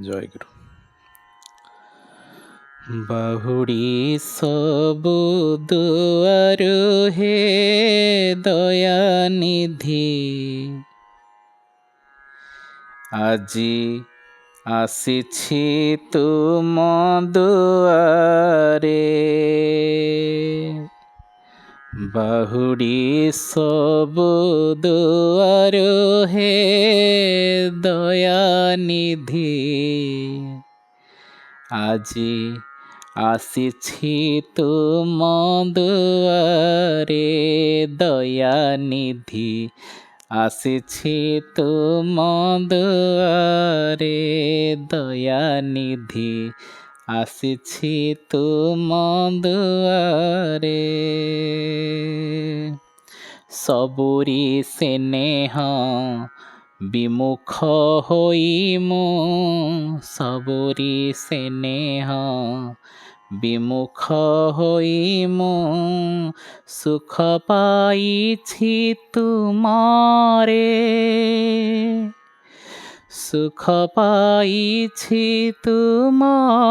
জয়গুরু। বাহুড়ি সবু দুয়ারু হে দয়ানিধি, আজি আসিছি তুম দুয়ারে। বাহুড়ি সবু দুয়ারু হে দয়ানিধি, আজি আসিছি তুম দুয়ারে। দয়ানিধি আসিছি তুম দুয়ারে, দয়ানিধি আসিছি তুম দুয়ারে। সবুরি স্নেহ বিমুখ হই মু, সবুরি স্নেহ বিমুখ হই মু, সুখ পাইছি তুমারে, সুখ পাইছি তুমারে।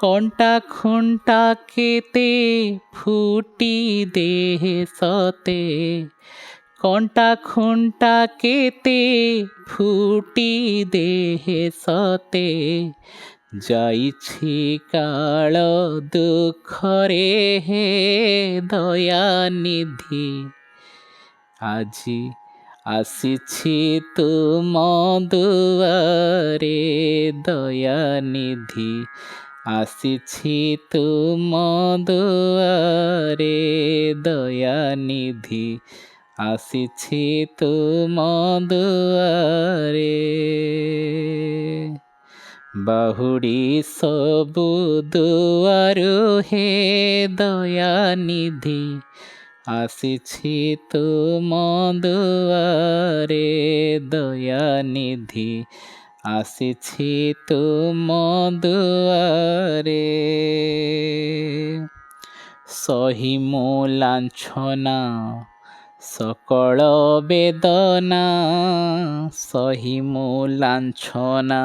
কণ্টা খুণ্টা কেতে ফুটি দেহে সতে, কণ্টা খুণ্টা কেতে ফুটি দেহে সতে। যাইছি কাল দুঃখরে হে দয়ানিধি, আজি আসিছি তুম দুয়ারে। দয়ানিধি আসিছি তুম দুয়ারে, দয়ানিধি আসিছি তুম দুয়ারে। বাহুড়ি সবু দুয়ারু হে দয়ানিধি, আসিছি তুম দুয়ারে। দয়ানিধি আসিছি তুম দুয়ারে। সহিমু লাঞ্ছনা সকল বেদনা, সহিমু লাঞ্ছনা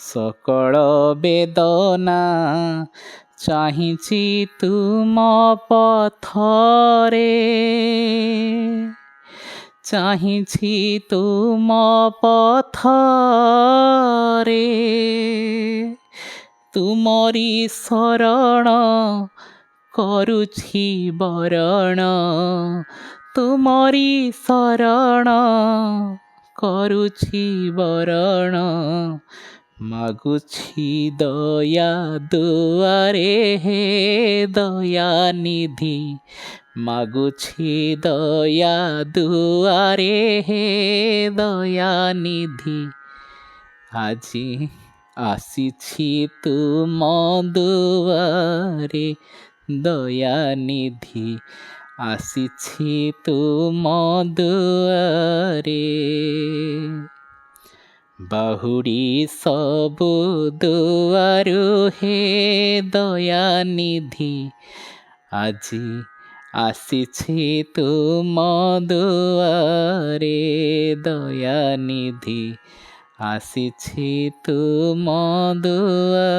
সকল বেদনা। চাহিছি তুম পথরে, চাহিছি তুম পথরে। তুমরি শରଣ କରୁଛି ବରଣ, ତୁମରି ଶରଣ କରୁଛି ବରଣ। ମାଗୁଛି ଦୟା ଦୁଆରେ ହେ ଦୟାନିଧି, ମାଗୁଛି ଦୟା ଦୁଆରେ ହେ ଦୟାନିଧି। আজি আসিছি তুম দুয়ারে, দয়ানিধি আসিছি তুম দুয়ারে। বাহুড়ি সবু দুয়ারু হে দয়ানিধি, আজি আসিছি তুম দুয়ারে। দয়ানিধি আসিছি তুম দুয়ারে।